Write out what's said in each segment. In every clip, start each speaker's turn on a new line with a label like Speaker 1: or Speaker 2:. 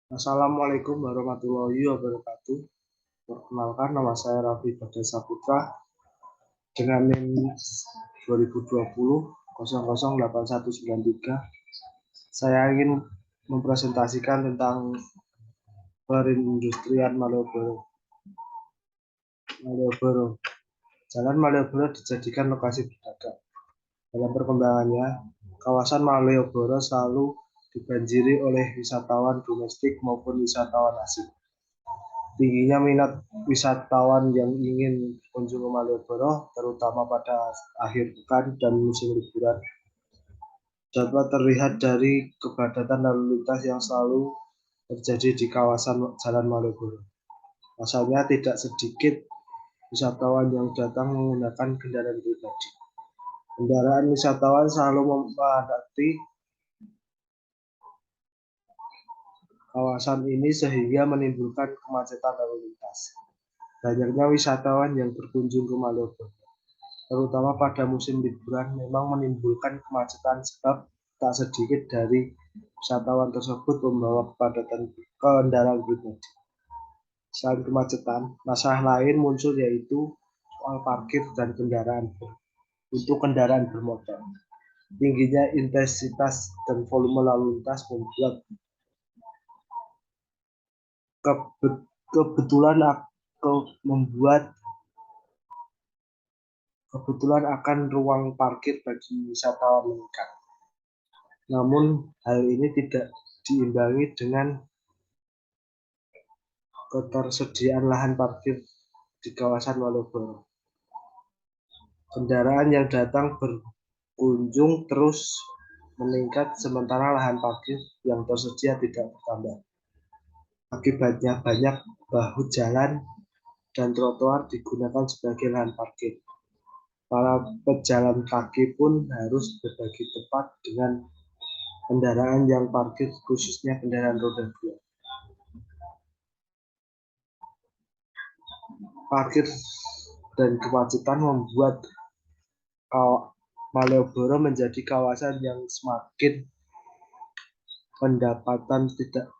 Speaker 1: Assalamualaikum warahmatullahi wabarakatuh. Perkenalkan, nama saya Raffi Badar Saputra dengan NIM 2020 008193. Saya ingin mempresentasikan tentang perindustrian Malioboro. Jalan Malioboro dijadikan lokasi berdagang. Dalam perkembangannya, kawasan Malioboro selalu dibanjiri oleh wisatawan domestik maupun wisatawan asing. Tingginya minat wisatawan yang ingin berkunjung ke Malioboro, terutama pada akhir pekan dan musim liburan, dapat terlihat dari kepadatan lalu lintas yang selalu terjadi di kawasan Jalan Malioboro. Pasalnya tidak sedikit wisatawan yang datang menggunakan kendaraan pribadi. Kendaraan wisatawan selalu memadati kawasan ini sehingga menimbulkan kemacetan lalu lintas. Banyaknya wisatawan yang berkunjung ke Malioboro, terutama pada musim liburan, memang menimbulkan kemacetan sebab tak sedikit dari wisatawan tersebut membawa kepadatan kendaraan pribadi. Selain kemacetan, masalah lain muncul yaitu soal parkir dan kendaraan untuk kendaraan bermotor. Tingginya intensitas dan volume lalu lintas kebetulan akan ruang parkir bagi wisatawan meningkat. Namun hal ini tidak diimbangi dengan ketersediaan lahan parkir di kawasan Malioboro. Kendaraan yang datang berkunjung terus meningkat sementara lahan parkir yang tersedia tidak bertambah. Akibatnya banyak bahu jalan dan trotoar digunakan sebagai lahan parkir. Para pejalan kaki pun harus berbagi tempat dengan kendaraan yang parkir, khususnya kendaraan roda 2. Parkir dan kemacetan membuat Malioboro menjadi kawasan yang semakin pendapatan tidak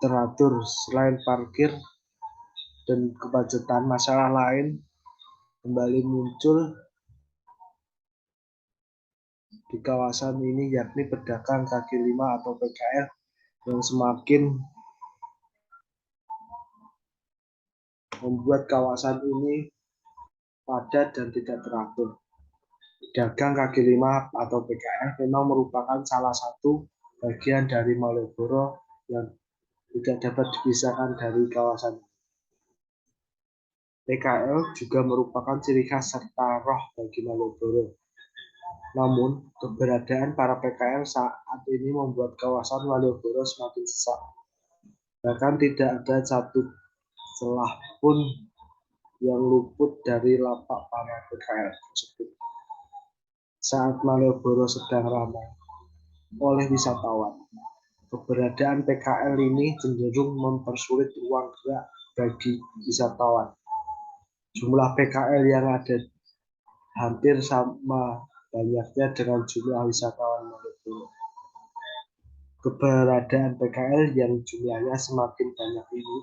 Speaker 1: teratur. Selain parkir dan kemacetan, masalah lain kembali muncul di kawasan ini, yakni pedagang kaki lima atau PKL yang semakin membuat kawasan ini padat dan tidak teratur. Pedagang kaki lima atau PKL memang merupakan salah satu bagian dari Malioboro yang tidak dapat dipisahkan dari kawasan. PKL juga merupakan ciri khas serta roh bagi Malioboro. Namun, keberadaan para PKL saat ini membuat kawasan Malioboro semakin sesak. Bahkan tidak ada satu celah pun yang luput dari lapak para PKL tersebut. Saat Malioboro sedang ramai oleh wisatawan, keberadaan PKL ini cenderung mempersulit ruang gerak bagi wisatawan. Jumlah PKL yang ada hampir sama banyaknya dengan jumlah wisatawan Malioboro. Keberadaan PKL yang jumlahnya semakin banyak ini,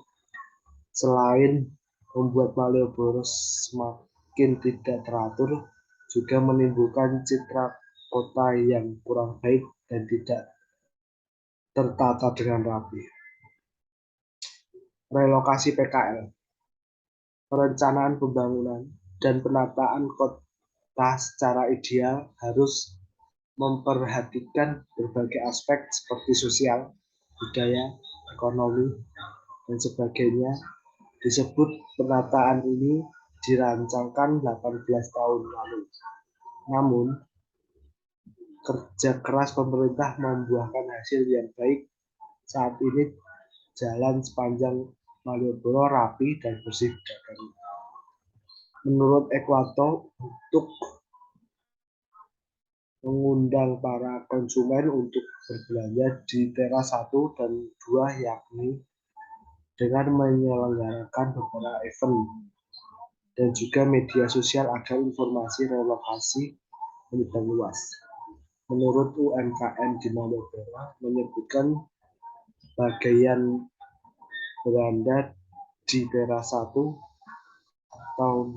Speaker 1: selain membuat Malioboro semakin tidak teratur, juga menimbulkan citra kota yang kurang baik dan tidak tertata dengan rapi. Relokasi PKL, perencanaan pembangunan dan penataan kota secara ideal harus memperhatikan berbagai aspek seperti sosial, budaya, ekonomi, dan sebagainya. Disebut penataan ini dirancangkan 18 tahun lalu. Namun, kerja keras pemerintah membuahkan hasil yang baik. Saat ini jalan sepanjang Malioboro rapi dan bersih dagang. Menurut Ekwato, untuk mengundang para konsumen untuk berbelanja di teras 1 dan 2, yakni dengan menyelenggarakan beberapa event dan juga media sosial agar informasi relokasi menyebar luas. Menurut UMKM di Malioboro menyebutkan bagian beranda di teras 1 atau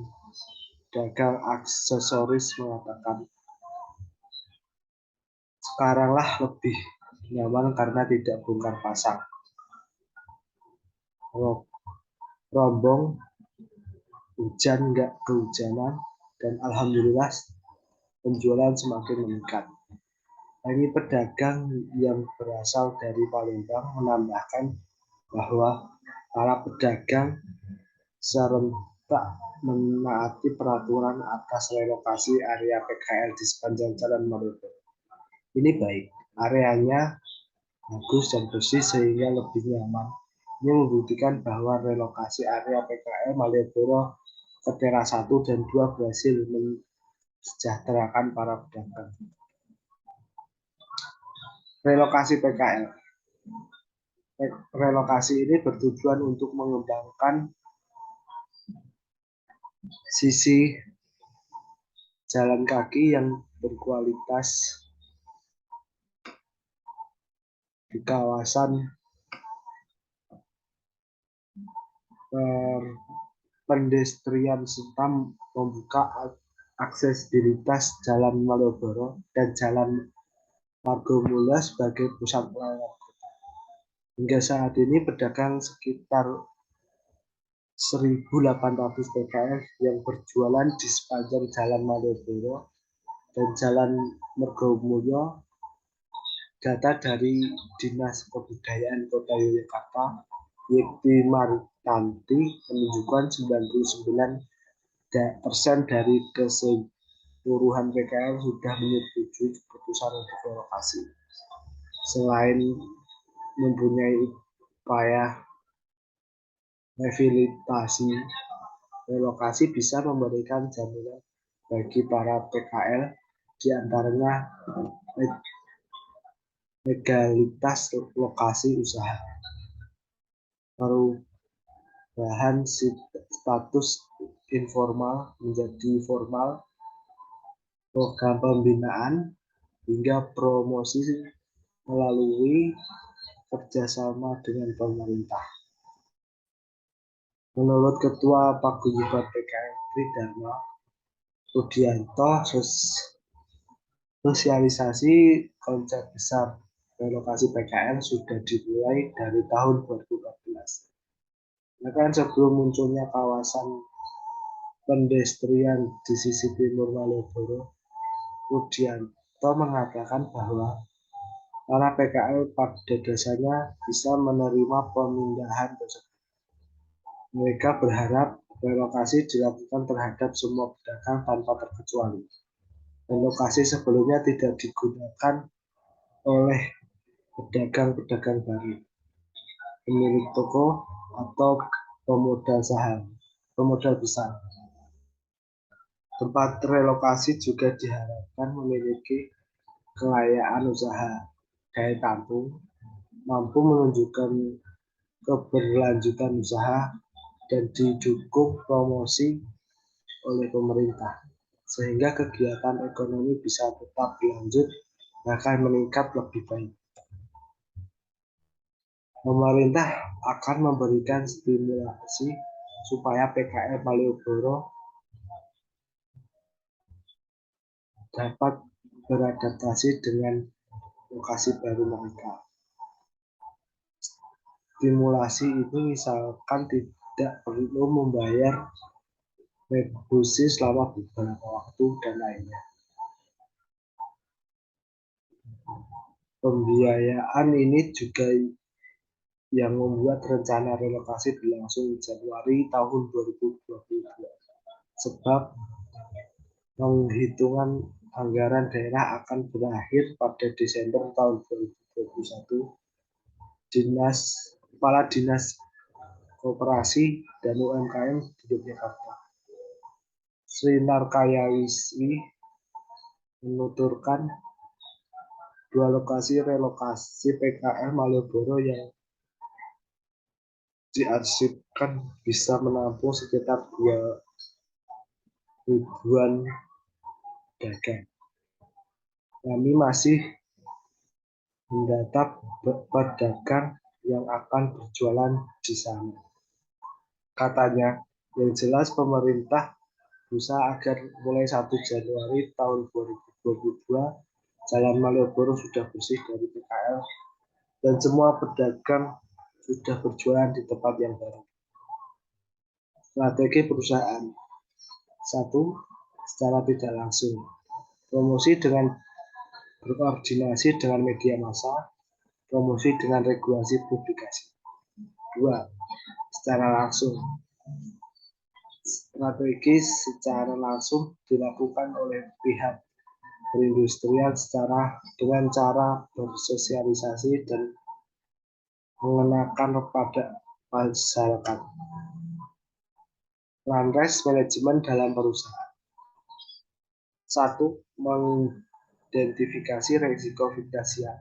Speaker 1: dagang aksesoris mengatakan, sekaranglah lebih nyaman karena tidak bongkar pasang. Rombong, hujan nggak kehujanan, dan alhamdulillah penjualan semakin meningkat. Ini pedagang yang berasal dari Palembang menambahkan bahwa para pedagang serentak menaati peraturan atas relokasi area PKL di sepanjang Jalan Malioboro. Ini baik, areanya bagus dan bersih sehingga lebih nyaman. Ini membuktikan bahwa relokasi area PKL Malioboro ke teras 1 dan 2 berhasil mensejahterakan para pedagang. Relokasi PKL. Relokasi ini bertujuan untuk mengembangkan sisi jalan kaki yang berkualitas di kawasan pendestrian serta membuka aksesibilitas Jalan Malioboro dan Jalan Margomulyo sebagai pusat pelayanan kota. Hingga saat ini pedagang sekitar 1.800 PKL yang berjualan di sepanjang Jalan Malioboro dan Jalan Margomulyo. Data dari Dinas Kebudayaan Kota Yogyakarta, Yekti Maritanti, menunjukkan 99% dari keseluruhan PKL sudah menyetujui keputusan untuk relokasi. Selain mempunyai upaya rehabilitasi, relokasi bisa memberikan jaminan bagi para PKL, diantaranya legalitas lokasi usaha, perubahan status informal menjadi formal, program pembinaan, hingga promosi melalui kerjasama dengan pemerintah. Menurut Ketua Paguyuban PKL Tridharma Rudianto, sosialisasi konsep besar relokasi PKL sudah dimulai dari tahun 2014. Bahkan sebelum munculnya kawasan pendestrian di sisi timur Malioboro, Rudianto mengatakan bahwa para PKL pada dasarnya bisa menerima pemindahan tersebut. Mereka berharap relokasi dilakukan terhadap semua pedagang tanpa terkecuali. Relokasi sebelumnya tidak digunakan oleh pedagang-pedagang baru, pemilik toko, atau pemodal besar. Tempat relokasi juga diharapkan memiliki kelayakan usaha, daya tampung, mampu menunjukkan keberlanjutan usaha, dan didukung promosi oleh pemerintah, sehingga kegiatan ekonomi bisa tetap berlanjut, bahkan meningkat lebih baik. Pemerintah akan memberikan stimulasi supaya PKL Malioboro dapat beradaptasi dengan lokasi baru mereka. Stimulasi itu misalkan tidak perlu membayar retribusi selama beberapa waktu dan lainnya. Pembiayaan ini juga yang membuat rencana relokasi berlangsung Januari tahun 2022, sebab penghitungan anggaran daerah akan berakhir pada Desember tahun 2021. Kepala Dinas Koperasi dan UMKM di Yogyakarta, Srinar Kayawiswi, menuturkan dua lokasi relokasi PKL Malioboro yang diarsipkan bisa menampung sekitar 2.000-an dagang. Kami masih mendata pedagang yang akan berjualan di sana. Katanya, yang jelas pemerintah berusaha agar mulai 1 Januari tahun 2022 Jalan Malioboro sudah bersih dari PKL dan semua pedagang sudah berjualan di tempat yang baru. Strategi perusahaan. 1. Secara tidak langsung. Promosi dengan berkoordinasi dengan media massa, promosi dengan regulasi publikasi. 2. Secara langsung. Strategi secara langsung dilakukan oleh pihak perindustrian dengan cara bersosialisasi dan mengenakan pada masyarakat. Landas manajemen dalam perusahaan. 1. Mengidentifikasi risiko finansial,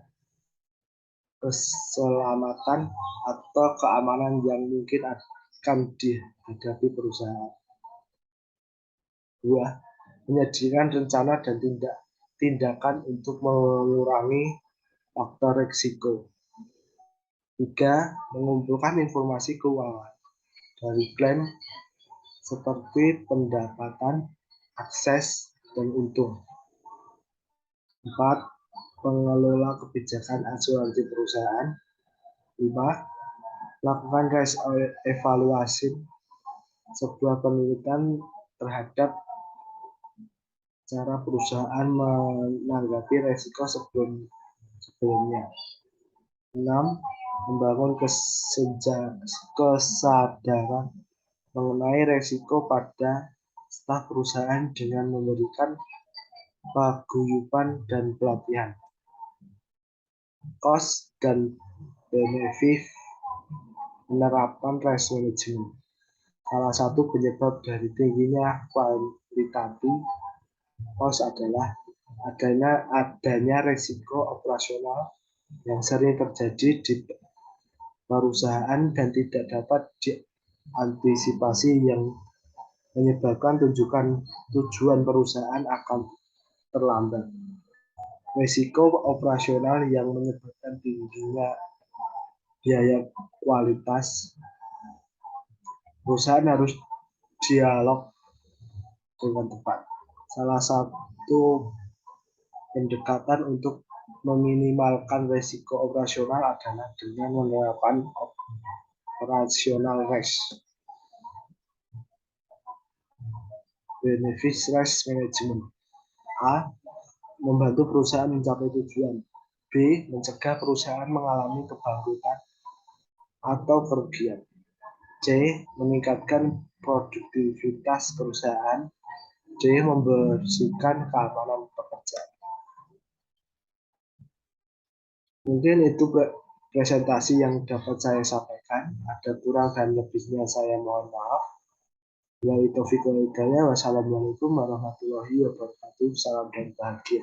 Speaker 1: keselamatan atau keamanan yang mungkin akan dihadapi perusahaan. 2. Menyediakan rencana dan tindakan untuk mengurangi faktor risiko. 3. Mengumpulkan informasi keuangan dari klaim seperti pendapatan, akses, dan untung. 4. Pengelola kebijakan asuransi perusahaan. 5. Lakukan evaluasi sebuah penelitian terhadap cara perusahaan menanggapi risiko sebelumnya. 6. Membangun kesadaran mengenai risiko pada staf perusahaan dengan memberikan paguyuban dan pelatihan. Cost dan benefit penerapan risk management. Salah satu penyebab dari tingginya kuantitatif cost adalah adanya risiko operasional yang sering terjadi di perusahaan dan tidak dapat diantisipasi yang menyebabkan tujuan perusahaan akan terlambat. Risiko operasional yang menyebabkan tingginya biaya kualitas. Perusahaan harus dialog dengan tepat. Salah satu pendekatan untuk meminimalkan risiko operasional adalah dengan menerapkan operational risk. Benefit risk management. A. Membantu perusahaan mencapai tujuan. B. Mencegah perusahaan mengalami kebangkrutan atau kerugian. C. Meningkatkan produktivitas perusahaan. D. Membersihkan keamanan pekerjaan. Mungkin itu presentasi yang dapat saya sampaikan. Ada kurang dan lebihnya saya mohon maaf. Wassalamualaikum warahmatullahi wabarakatuh. Salam dan bahagia.